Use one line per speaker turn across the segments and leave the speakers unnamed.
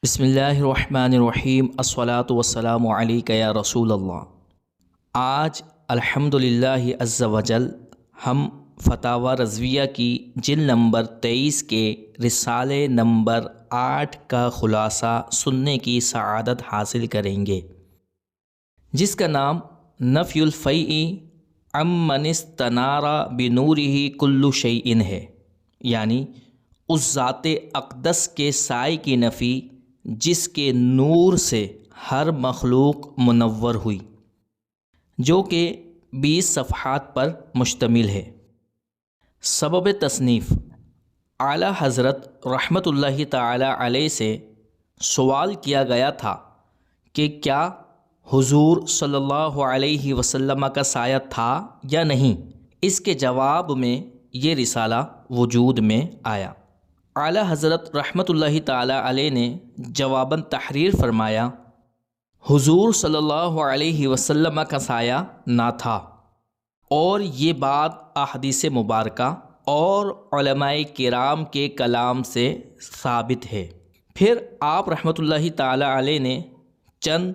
بسم اللہ الرحمن الرحیم الصلاۃ والسلام علیک یا رسول اللہ۔ آج الحمدللہ عز وجل ہم فتاوی رضویہ کی جلد نمبر 23 کے رسالے نمبر 8 کا خلاصہ سننے کی سعادت حاصل کریں گے، جس کا نام نفی الفیء عمن استنار بنورہ کل شیء ہے، یعنی اس ذات اقدس کے سائے کی نفی جس کے نور سے ہر مخلوق منور ہوئی، جو کہ 20 صفحات پر مشتمل ہے۔ سبب تصنیف: اعلیٰ حضرت رحمۃ اللہ تعالی علیہ سے سوال کیا گیا تھا کہ کیا حضور صلی اللہ علیہ وسلم کا سایہ تھا یا نہیں۔ اس کے جواب میں یہ رسالہ وجود میں آیا۔ اعلیٰ حضرت رحمۃ اللہ تعالی علیہ نے جواباً تحریر فرمایا، حضور صلی اللہ علیہ وسلم کا سایہ نہ تھا، اور یہ بات احادیث مبارکہ اور علماء کرام کے کلام سے ثابت ہے۔ پھر آپ رحمۃ اللہ تعالی علیہ نے چند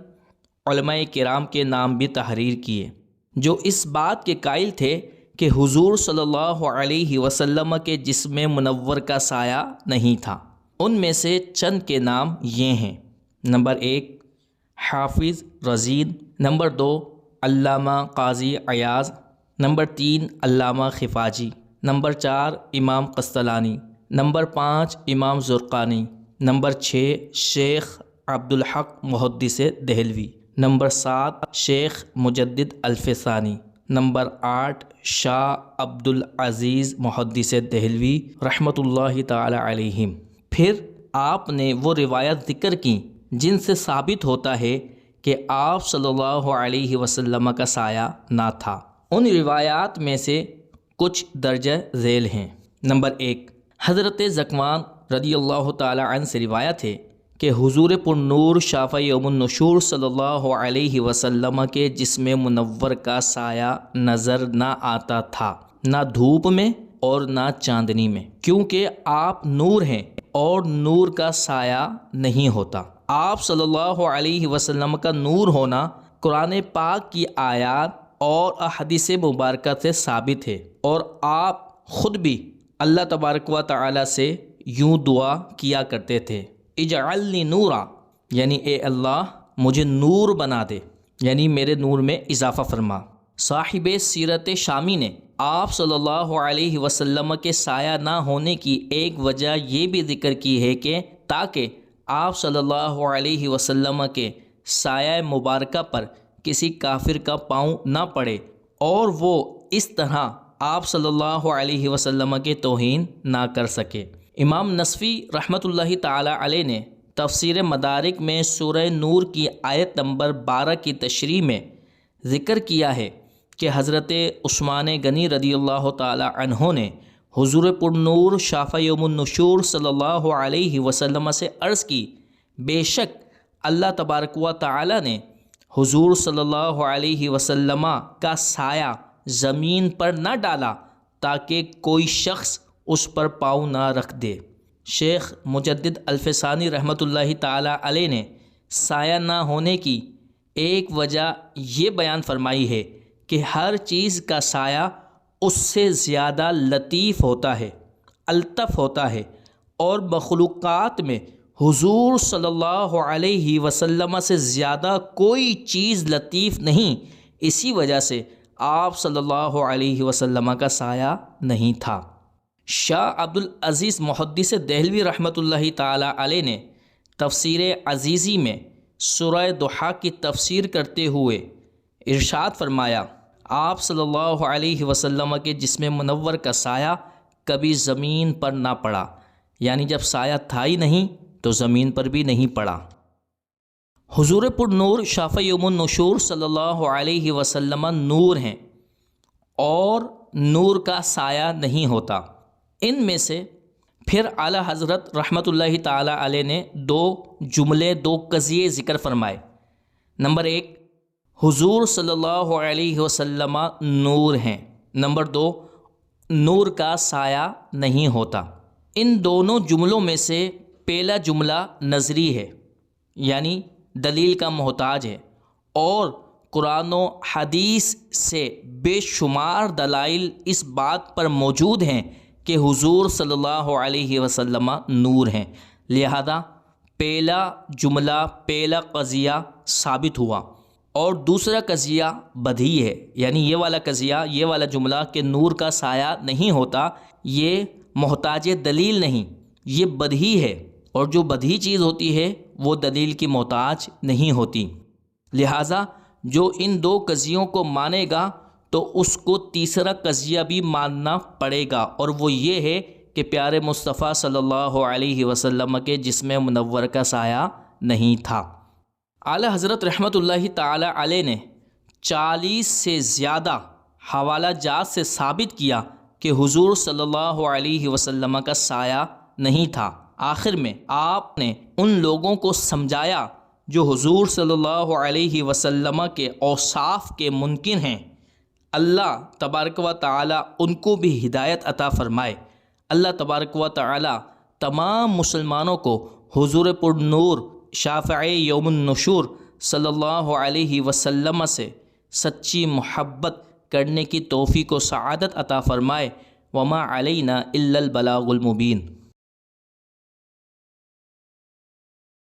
علماء کرام کے نام بھی تحریر کیے جو اس بات کے قائل تھے کہ حضور صلی اللہ علیہ وسلم کے جسم منور کا سایہ نہیں تھا۔ ان میں سے چند کے نام یہ ہیں: نمبر 1 حافظ رزین، نمبر 2 علامہ قاضی عیاض، نمبر 3 علامہ خفاجی، نمبر 4 امام قسطلانی، نمبر 5 امام زرقانی، نمبر 6 شیخ عبدالحق محدث دہلوی، نمبر 7 شیخ مجدد الفسانی، نمبر 8 شاہ عبدالعزیز محدث دہلوی رحمۃ اللہ تعالی علیہم۔ پھر آپ نے وہ روایت ذکر کی جن سے ثابت ہوتا ہے کہ آپ صلی اللہ علیہ وسلم کا سایہ نہ تھا۔ ان روایات میں سے کچھ درجہ ذیل ہیں۔ نمبر 1 حضرت ذکوان رضی اللہ تعالی عنہ سے روایت ہے کہ حضور پر نور شافع یوم النشور صلی اللہ علیہ وسلم کے جسم منور کا سایہ نظر نہ آتا تھا، نہ دھوپ میں اور نہ چاندنی میں، کیونکہ آپ نور ہیں اور نور کا سایہ نہیں ہوتا۔ آپ صلی اللہ علیہ وسلم کا نور ہونا قرآن پاک کی آیات اور احادیث مبارکہ سے ثابت ہے، اور آپ خود بھی اللہ تبارک و تعالی سے یوں دعا کیا کرتے تھے: اجعلنی نورا، یعنی اے اللہ مجھے نور بنا دے، یعنی میرے نور میں اضافہ فرما۔ صاحب سیرت شامی نے آپ صلی اللہ علیہ وسلم کے سایہ نہ ہونے کی ایک وجہ یہ بھی ذکر کی ہے کہ تاکہ آپ صلی اللہ علیہ وسلم کے سایہ مبارکہ پر کسی کافر کا پاؤں نہ پڑے، اور وہ اس طرح آپ صلی اللہ علیہ وسلم کے توہین نہ کر سکے۔ امام نصفی رحمۃ اللہ تعالی علیہ نے تفسیر مدارک میں سورہ نور کی آیت نمبر 12 کی تشریح میں ذکر کیا ہے کہ حضرت عثمان غنی رضی اللہ تعالی عنہ نے حضور پر نور شافع یوم النشور صلی اللہ علیہ وسلم سے عرض کی: بے شک اللہ تبارک و تعالی نے حضور صلی اللہ علیہ وسلم کا سایہ زمین پر نہ ڈالا تاکہ کوئی شخص اس پر پاؤں نہ رکھ دے۔ شیخ مجدد الفسانی رحمۃ اللہ تعالی علیہ نے سایہ نہ ہونے کی ایک وجہ یہ بیان فرمائی ہے کہ ہر چیز کا سایہ اس سے زیادہ لطیف ہوتا ہے، الطف ہوتا ہے، اور مخلوقات میں حضور صلی اللہ علیہ وسلم سے زیادہ کوئی چیز لطیف نہیں، اسی وجہ سے آپ صلی اللہ علیہ وسلم کا سایہ نہیں تھا۔ شاہ عبدالعزیز محدث دہلوی رحمۃ اللہ تعالی علیہ نے تفسیر عزیزی میں سورہ ضحیٰ کی تفسیر کرتے ہوئے ارشاد فرمایا: آپ صلی اللہ علیہ وسلم کے جسم منور کا سایہ کبھی زمین پر نہ پڑا، یعنی جب سایہ تھا ہی نہیں تو زمین پر بھی نہیں پڑا۔ حضور پر نور شافع یوم النشور صلی اللہ علیہ وسلم نور ہیں اور نور کا سایہ نہیں ہوتا۔ ان میں سے پھر اعلیٰ حضرت رحمۃ اللہ تعالی علیہ نے دو قضیے ذکر فرمائے۔ نمبر 1 حضور صلی اللہ علیہ وسلم نور ہیں، نمبر 2 نور کا سایہ نہیں ہوتا۔ ان دونوں جملوں میں سے پہلا جملہ نظری ہے، یعنی دلیل کا محتاج ہے، اور قرآن و حدیث سے بے شمار دلائل اس بات پر موجود ہیں کہ حضور صلی اللہ علیہ وسلم نور ہیں، لہذا پہلا جملہ، پہلا قضیہ ثابت ہوا۔ اور دوسرا قضیہ بدیہی ہے، یعنی یہ والا قضیہ، یہ والا جملہ کہ نور کا سایہ نہیں ہوتا، یہ محتاج دلیل نہیں، یہ بدیہی ہے، اور جو بدیہی چیز ہوتی ہے وہ دلیل کی محتاج نہیں ہوتی۔ لہٰذا جو ان دو قضیوں کو مانے گا تو اس کو تیسرا قضیہ بھی ماننا پڑے گا، اور وہ یہ ہے کہ پیارے مصطفیٰ صلی اللہ علیہ وسلم کے جسم منور کا سایہ نہیں تھا۔ اعلیٰ حضرت رحمۃ اللہ تعالی علیہ نے 40 سے زیادہ حوالہ جات سے ثابت کیا کہ حضور صلی اللہ علیہ وسلم کا سایہ نہیں تھا۔ آخر میں آپ نے ان لوگوں کو سمجھایا جو حضور صلی اللہ علیہ وسلم کے اوصاف کے منکر ہیں، اللہ تبارک و تعالی ان کو بھی ہدایت عطا فرمائے۔ اللہ تبارک و تعالی تمام مسلمانوں کو حضور پر نور شافع یوم النشور صلی اللہ علیہ وسلم سے سچی محبت کرنے کی توفیق و سعادت عطا فرمائے۔ وما علینا الا البلاغ المبین۔